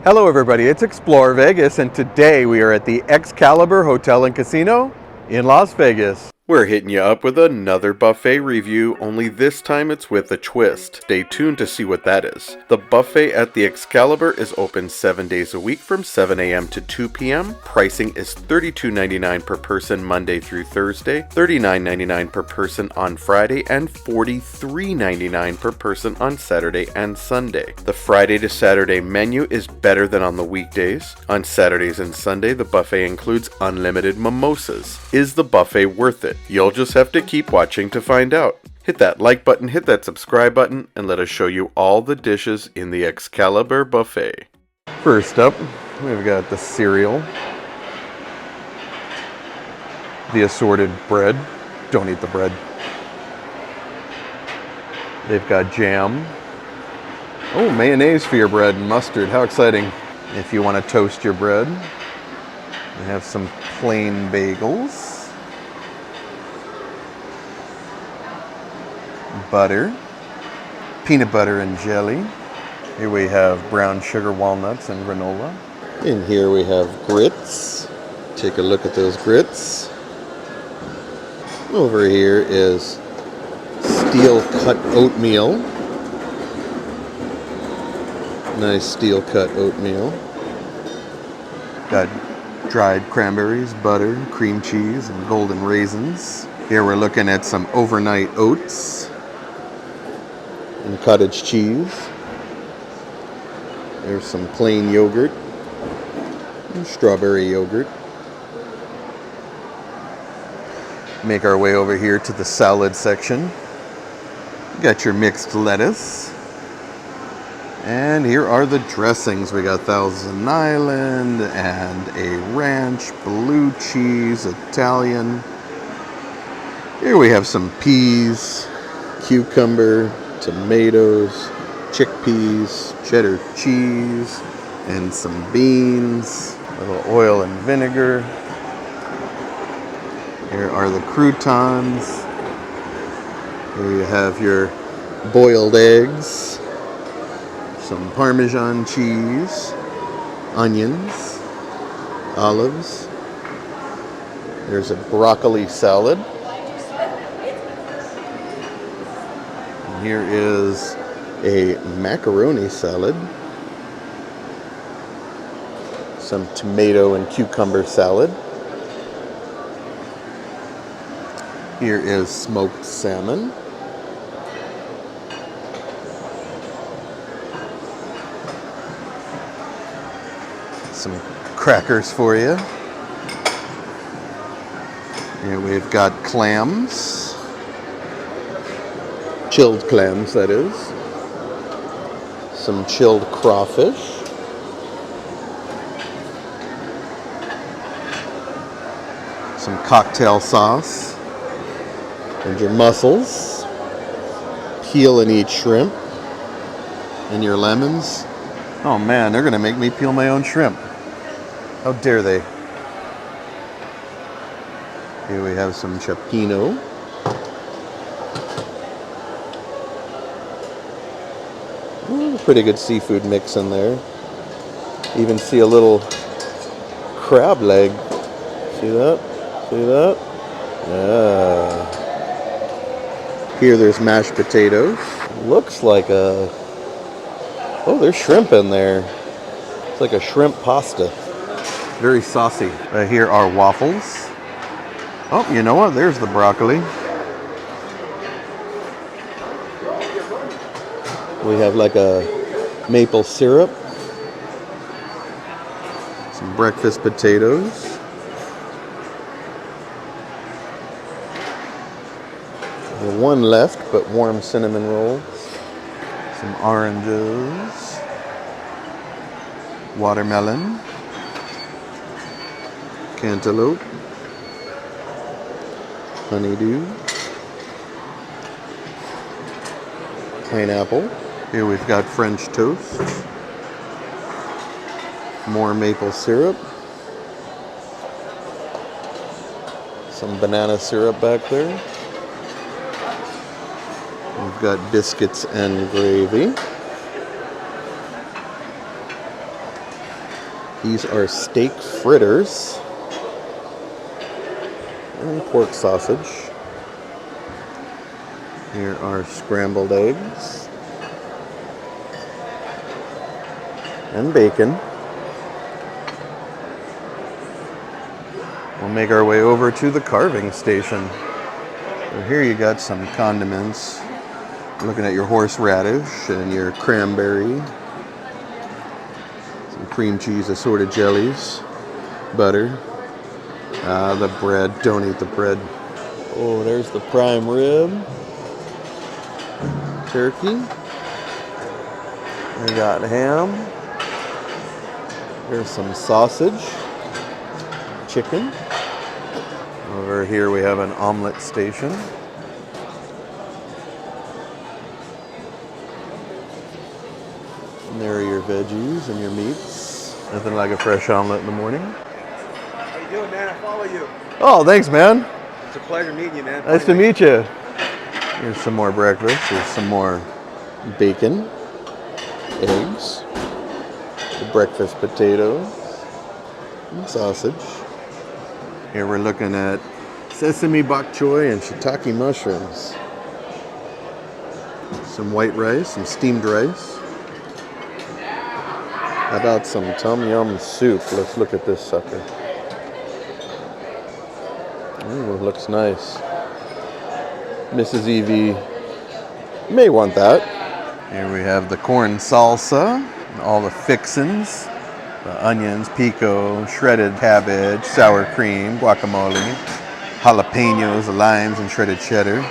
Hello everybody, it's Explore Vegas and today we are at the Excalibur Hotel and Casino in Las Vegas. We're hitting you up with another buffet review, only this time it's with a twist. Stay tuned to see what that is. The buffet at the Excalibur is open 7 days a week from 7 a.m. to 2 p.m. Pricing is $32.99 per person Monday through Thursday, $39.99 per person on Friday, and $43.99 per person on Saturday and Sunday. The Friday to Saturday menu is better than on the weekdays. On Saturdays and Sunday, the buffet includes unlimited mimosas. Is the buffet worth it? You'll just have to keep watching to find out. Hit that like button, hit that subscribe button, and let us show you all the dishes in the Excalibur Buffet. First up, we've got the cereal, the assorted bread. Don't eat the bread. They've got jam. Oh, mayonnaise for your bread and mustard. How exciting. If you want to toast your bread, we have some plain bagels. Butter, peanut butter and jelly. Here we have brown sugar walnuts and granola. And here we have grits. Take a look at those grits. Over here is steel cut oatmeal. Nice steel cut oatmeal. Got dried cranberries, butter, cream cheese, and golden raisins. Here we're looking at some overnight oats and cottage cheese. There's some plain yogurt and strawberry yogurt. Make our way over here to the salad section. Got your mixed lettuce. And here are the dressings. We got Thousand Island and a ranch, blue cheese, Italian. Here we have some peas, cucumber, tomatoes, chickpeas, cheddar cheese, and some beans, a little oil and vinegar. Here are the croutons. Here you have your boiled eggs, some Parmesan cheese, onions, olives. There's a broccoli salad. And here is a macaroni salad, some tomato and cucumber salad. Here is smoked salmon. Some crackers for you. Here we've got clams. Chilled clams, that is. Some chilled crawfish. Some cocktail sauce. And your mussels. Peel and eat shrimp. And your lemons. Oh man, they're gonna make me peel my own shrimp. How dare they? Here we have some cioppino. Ooh, pretty good seafood mix in there. Even see a little crab leg. See that? See that? Yeah. Here there's mashed potatoes. Looks like a... Oh, there's shrimp in there. It's like a shrimp pasta. Very saucy. Here are waffles. Oh, you know what? There's the broccoli. We have like a maple syrup. Some breakfast potatoes. One left, but warm cinnamon rolls. Some oranges. Watermelon. Cantaloupe. Honeydew. Pineapple. Here we've got French toast. More maple syrup. Some banana syrup back there. We've got biscuits and gravy. These are steak fritters and pork sausage. Here are scrambled eggs and bacon. We'll make our way over to the carving station. So here you got some condiments. Looking at your horseradish and your cranberry, some cream cheese, assorted jellies, butter. The bread. Don't eat the bread. Oh, there's the prime rib. Turkey. We got ham. There's some sausage. Chicken. Over here we have an omelet station. And there are your veggies and your meats. Nothing like a fresh omelet in the morning. How you doing, man? I follow you. Oh, thanks, man. It's a pleasure meeting you, man. Nice to meet you. Here's some more breakfast. Here's some more bacon, eggs, the breakfast potatoes, and sausage. Here we're looking at sesame bok choy and shiitake mushrooms. Some white rice, some steamed rice. How about some tom yum soup? Let's look at this sucker. Ooh, looks nice. Mrs. Evie may want that. Here we have the corn salsa, and all the fixins. The onions, pico, shredded cabbage, sour cream, guacamole, jalapenos, limes, and shredded cheddar.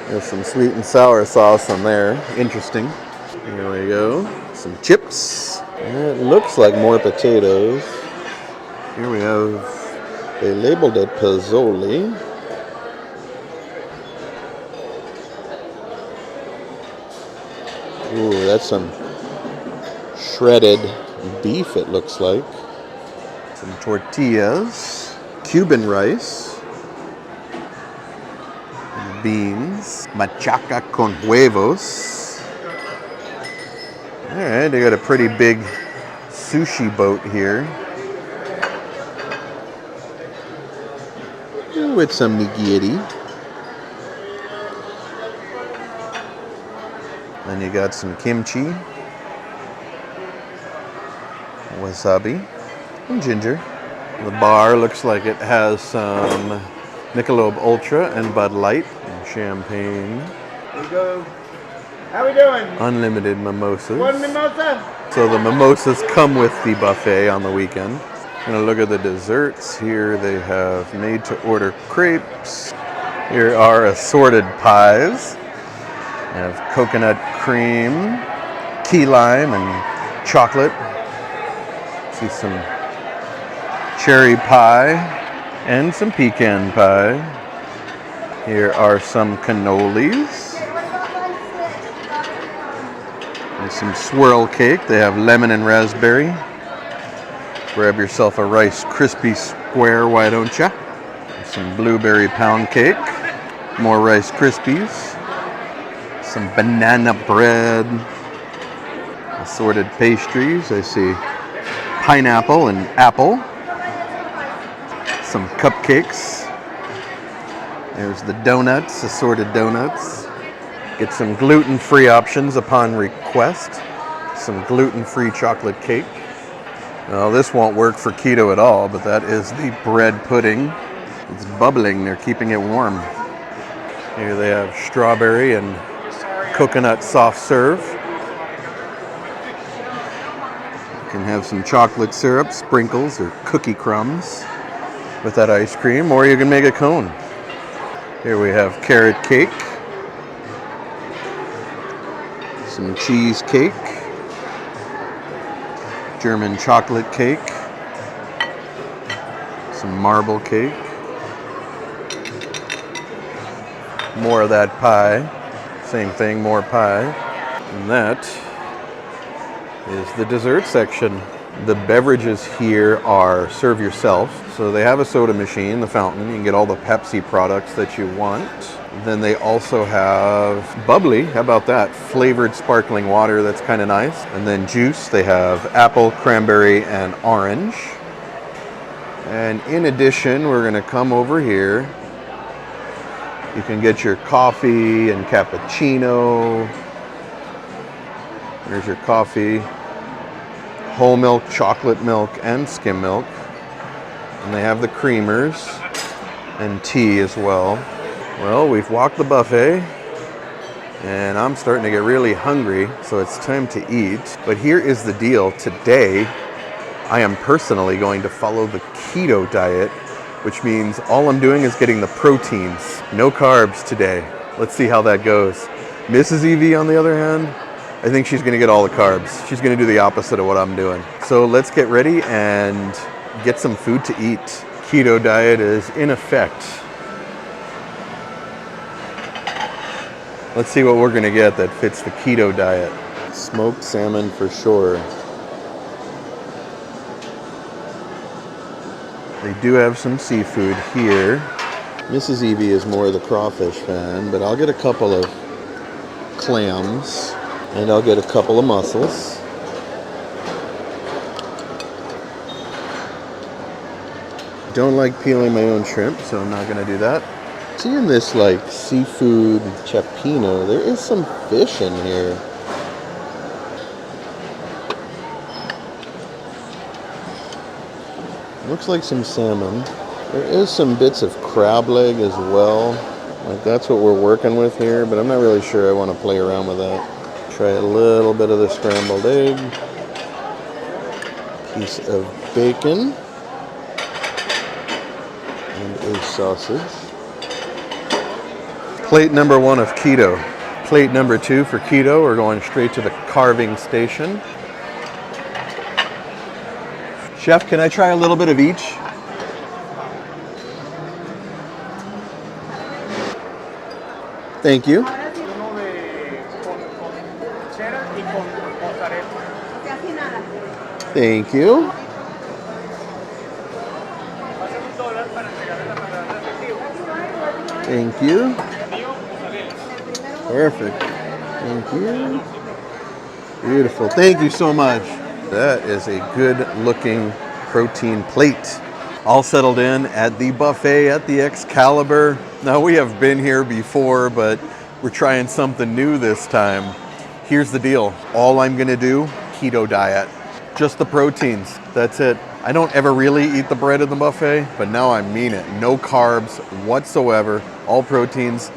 There's some sweet and sour sauce on there. Interesting. Here we go. Some chips. It looks like more potatoes. Here we have, they labeled it Pizzoli. Ooh, that's some shredded beef, it looks like. Some tortillas. Cuban rice. Beans. Machaca con huevos. Alright, they got a pretty big sushi boat here. With some nigiri. Then you got some kimchi, wasabi, and ginger. The bar looks like it has some Michelob Ultra and Bud Light and champagne. Here we go. How we doing? Unlimited mimosas. One mimosa? So the mimosas come with the buffet on the weekend. Gonna look at the desserts. Here they have made to order crepes. Here are assorted pies. We have coconut cream, key lime, and chocolate. See some cherry pie and some pecan pie. Here are some cannolis. And some swirl cake. They have lemon and raspberry. Grab yourself a Rice Krispie square, why don't ya? Some blueberry pound cake. More Rice Krispies. Some banana bread. Assorted pastries. I see pineapple and apple. Some cupcakes. There's the donuts, assorted donuts. Get some gluten-free options upon request. Some gluten-free chocolate cake. Now this won't work for keto at all, but that is the bread pudding. It's bubbling, they're keeping it warm. Here they have strawberry and coconut soft serve. You can have some chocolate syrup, sprinkles, or cookie crumbs with that ice cream, or you can make a cone. Here we have carrot cake. Some cheesecake, German chocolate cake, some marble cake, more of that pie, same thing, more pie, and that is the dessert section. The beverages here are serve yourself, so they have a soda machine, the fountain. You can get all the Pepsi products that you want. Then they also have bubbly. How about that? Flavored sparkling water. That's kind of nice. And then juice. They have apple, cranberry, and orange. And in addition, we're going to come over here. You can get your coffee and cappuccino. There's your coffee. Whole milk, chocolate milk, and skim milk. And they have the creamers and tea as well. Well, we've walked the buffet and I'm starting to get really hungry, so it's time to eat. But here is the deal. Today, I am personally going to follow the keto diet, which means all I'm doing is getting the proteins. No carbs today. Let's see how that goes. Mrs. Evie, on the other hand, I think she's gonna get all the carbs. She's gonna do the opposite of what I'm doing. So let's get ready and get some food to eat. Keto diet is in effect. Let's see what we're gonna get that fits the keto diet. Smoked salmon for sure. They do have some seafood here. Mrs. Evie is more of the crawfish fan, but I'll get a couple of clams and I'll get a couple of mussels. Don't like peeling my own shrimp, so I'm not gonna do that. Seeing this like seafood cioppino, there is some fish in here. Looks like some salmon. There is some bits of crab leg as well. Like that's what we're working with here, but I'm not really sure I want to play around with that. Try a little bit of the scrambled egg. Piece of bacon. And a sausage. Plate number 1 of keto. Plate number 2 for keto. We're going straight to the carving station. Chef, can I try a little bit of each? Thank you. Thank you. Thank you. Perfect. Thank you. Beautiful. Thank you so much. That is a good looking protein plate. All settled in at the buffet at the Excalibur. Now we have been here before, but we're trying something new this time. Here's the deal. All I'm gonna do, keto diet. Just the proteins, that's it. I don't ever really eat the bread in the buffet, but now I mean it. No carbs whatsoever, all proteins.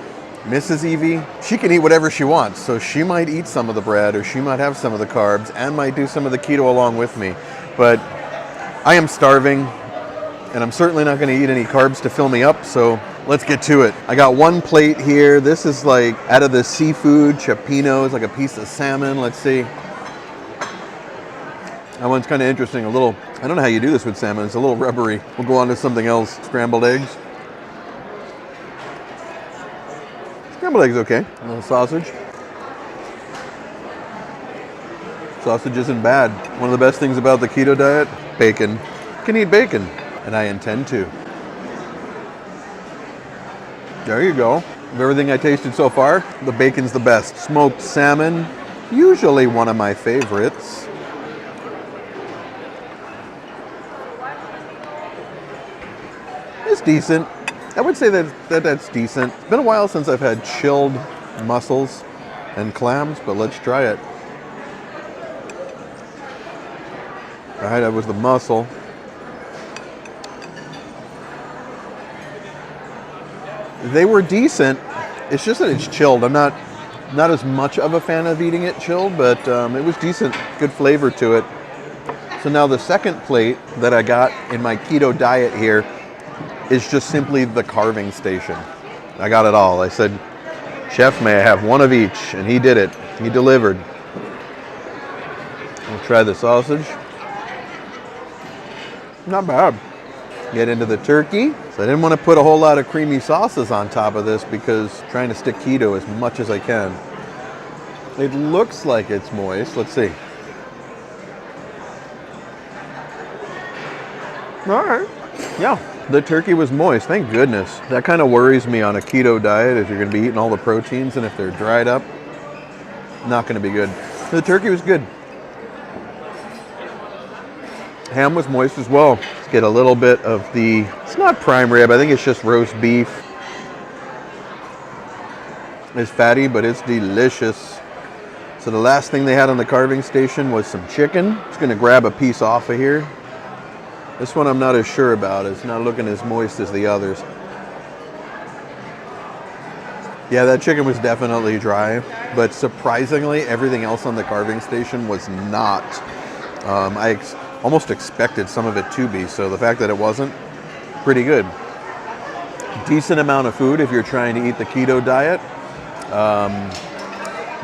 Mrs. Evie, she can eat whatever she wants, so she might eat some of the bread or she might have some of the carbs and might do some of the keto along with me. But I am starving and I'm certainly not gonna eat any carbs to fill me up, so let's get to it. I got one plate here. This is like out of the seafood, cioppino, it's like a piece of salmon. Let's see. That one's kind of interesting, a little, I don't know how you do this with salmon, it's a little rubbery. We'll go on to something else, scrambled eggs. Scrambled eggs okay. A little sausage. Sausage isn't bad. One of the best things about the keto diet, bacon. You can eat bacon, and I intend to. There you go. Of everything I tasted so far, the bacon's the best. Smoked salmon, usually one of my favorites. It's decent. I would say that's decent. It's been a while since I've had chilled mussels and clams, but let's try it. All right, that was the mussel. They were decent. It's just that it's chilled. I'm not as much of a fan of eating it chilled, but it was decent, good flavor to it. So now the second plate that I got in my keto diet here is just simply the carving station. I got it all. I said, Chef, may I have one of each? And he did it. He delivered. We'll try the sausage. Not bad. Get into the turkey. So I didn't want to put a whole lot of creamy sauces on top of this because I'm trying to stick keto as much as I can. It looks like it's moist. Let's see. All right. Yeah. The turkey was moist, thank goodness. That kind of worries me on a keto diet if you're going to be eating all the proteins, and if they're dried up, not going to be good. The turkey was good. Ham was moist as well. Let's get a little bit of the, it's not prime rib, I think it's just roast beef. It's fatty, but it's delicious. So the last thing they had on the carving station was some chicken. Just gonna grab a piece off of here. This one I'm not as sure about. It's not looking as moist as the others. Yeah, that chicken was definitely dry, but surprisingly, everything else on the carving station was not. I almost expected some of it to be, so the fact that it wasn't, pretty good. Decent amount of food if you're trying to eat the keto diet.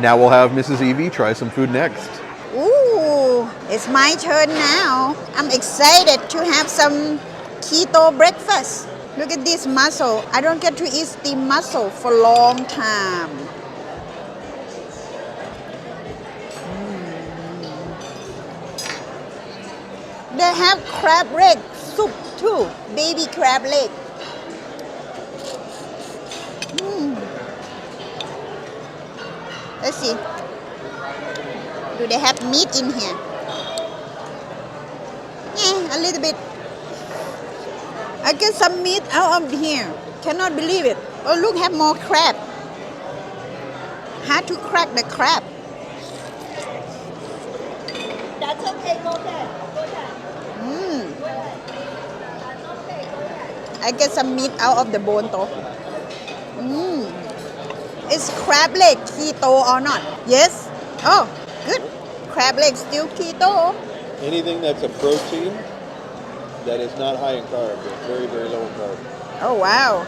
Now we'll have Mrs. Evie try some food next. Ooh, it's my turn now. I'm excited to have some keto breakfast. Look at this mussel. I don't get to eat steamed mussel for a long time. They have crab leg soup too, baby crab leg. Let's see. Do they have meat in here? Yeah, a little bit. I get some meat out of here. Cannot believe it. Oh, look, have more crab. How to crack the crab? That's okay, go ahead. I get some meat out of the bone though. Is crab leg keto or not? Yes? Oh, good. Crab leg still keto. Anything that's a protein that is not high in carbs, it's very, very low in carbs. Oh, wow.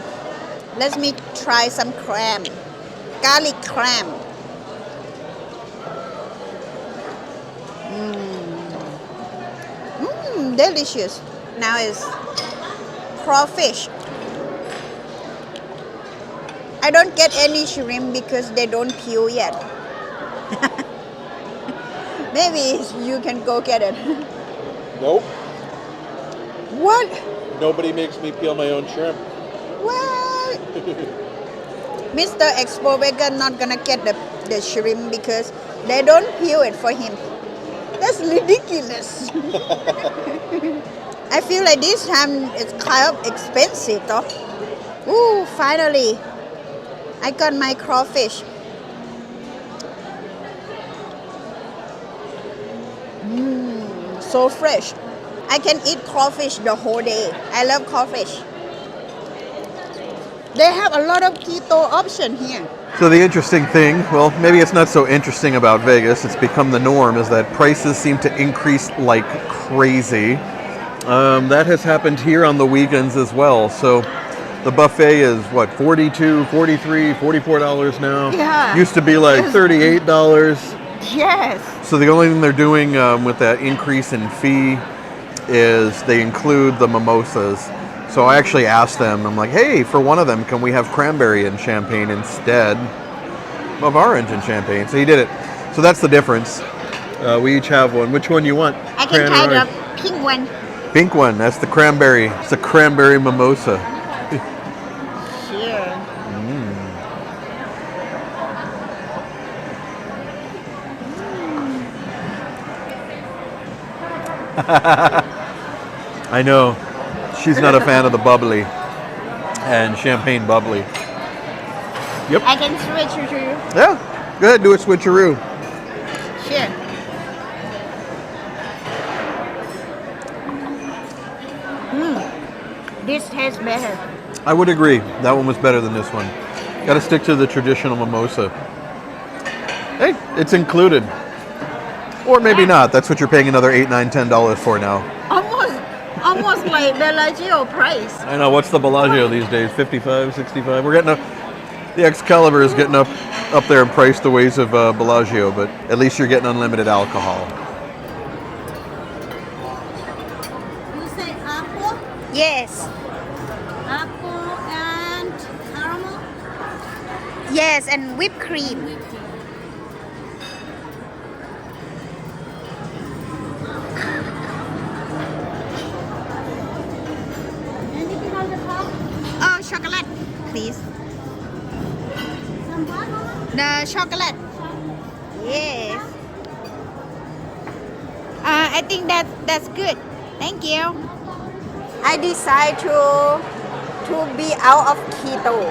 Let me try some clam. Garlic clam. Delicious. Now is crawfish. I don't get any shrimp because they don't peel yet. Maybe you can go get it. Nope. What? Nobody makes me peel my own shrimp. What? Mr. Expo Vegan not gonna get the shrimp because they don't peel it for him. That's ridiculous. I feel like this time it's kind of expensive though. Ooh, finally. I got my crawfish. So fresh. I can eat crawfish the whole day. I love crawfish. They have a lot of keto option here. So the interesting thing, well, maybe it's not so interesting about Vegas, it's become the norm, is that prices seem to increase like crazy. That has happened here on the weekends as well. So the buffet is what, $42, $43, $44 now? Yeah. Used to be like $38. Yes. So the only thing they're doing with that increase in fee is they include the mimosas. So I actually asked them, I'm like, hey, for one of them, can we have cranberry and champagne instead of orange and champagne? So he did it. So that's the difference. We each have one. Which one you want? I can try the pink one. Pink one, that's the cranberry. It's a cranberry mimosa. Sure. I know. She's not a fan of the bubbly and champagne bubbly. Yep. I can switch to you. Yeah. Go ahead, do a switcheroo. Sure. This tastes better. I would agree. That one was better than this one. Got to stick to the traditional mimosa. Hey, it's included. Or maybe not. That's what you're paying another $8, $9, $10 for now. Almost like Bellagio price. I know. What's the Bellagio these days? 55, 65? We're getting up. The Excalibur is getting up there in price the ways of Bellagio, but at least you're getting unlimited alcohol. You say apple, Yes. apple and caramel. Yes, and whipped cream. Anything please? Some what, Mama? The chocolate. Yes. I think that's good. Thank you. I decide to be out of keto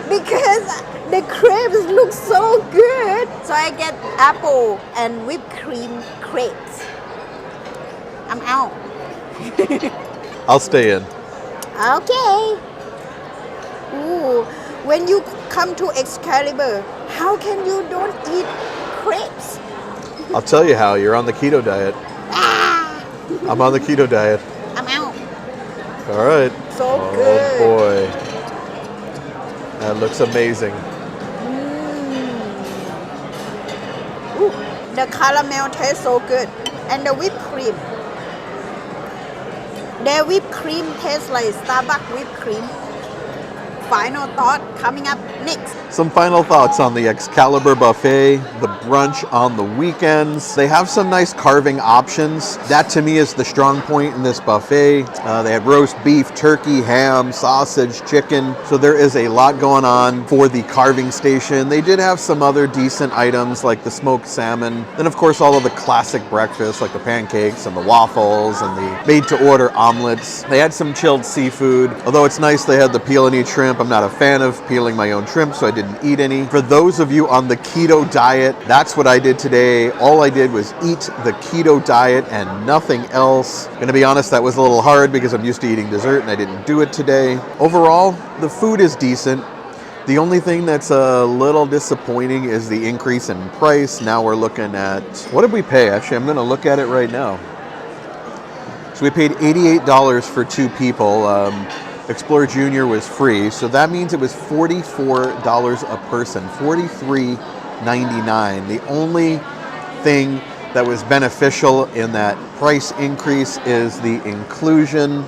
because the crepes look so good. So I get apple and whipped cream crepes. I'm out. I'll stay in. Okay. Ooh, when you come to Excalibur, how can you don't eat crepes? I'll tell you how. You're on the keto diet. Ah, I'm on the keto diet. I'm out. All right. So Oh good. boy. That looks amazing. Ooh, the caramel tastes so good. And the whipped cream. The whipped cream tastes like Starbucks whipped cream. Final thought coming up next. Some final thoughts on the Excalibur Buffet, the brunch on the weekends. They have some nice carving options. That to me is the strong point in this buffet. They have roast beef, turkey, ham, sausage, chicken. So there is a lot going on for the carving station. They did have some other decent items like the smoked salmon. Then of course all of the classic breakfasts like the pancakes and the waffles and the made-to-order omelets. They had some chilled seafood. Although it's nice they had the peel and eat shrimp. I'm not a fan of peeling my own shrimp, so I didn't eat any. For those of you on the keto diet, that's what I did today. All I did was eat the keto diet and nothing else. Gonna be honest, that was a little hard because I'm used to eating dessert and I didn't do it today. Overall, the food is decent. The only thing that's a little disappointing is the increase in price. Now we're looking at, what did we pay? Actually, I'm gonna look at it right now. So we paid $88 for 2 people. Explorer Junior was free, so that means it was $44 a person, $43.99. The only thing that was beneficial in that price increase is the inclusion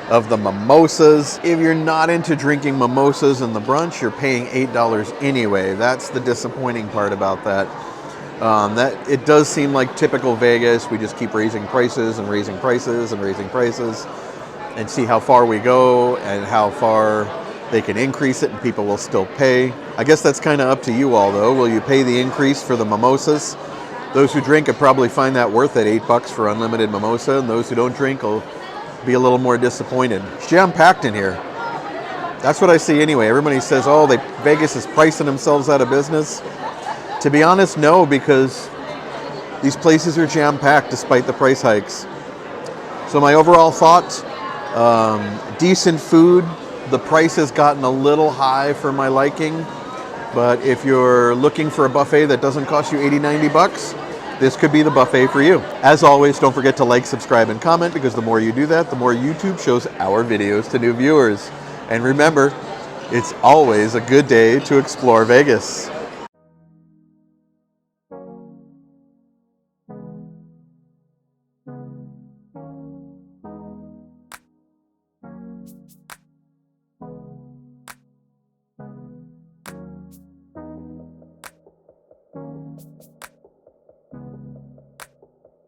of the mimosas. If you're not into drinking mimosas in the brunch, you're paying $8 anyway. That's the disappointing part about that. That it does seem like typical Vegas. We just keep raising prices and raising prices and raising prices, and see how far we go and how far they can increase it and people will still pay. I guess that's kind of up to you all though. Will you pay the increase for the mimosas? Those who drink would probably find that worth it, $8 for unlimited mimosa, and those who don't drink will be a little more disappointed. It's jam-packed in here. That's what I see anyway. Everybody says, oh, Vegas is pricing themselves out of business. To be honest, no, because these places are jam-packed despite the price hikes. So my overall thought, decent food. The price has gotten a little high for my liking, but if you're looking for a buffet that doesn't cost you $80-90, this could be the buffet for you. As always, don't forget to like, subscribe, and comment, because the more you do that, the more YouTube shows our videos to new viewers. And remember, it's always a good day to explore Vegas.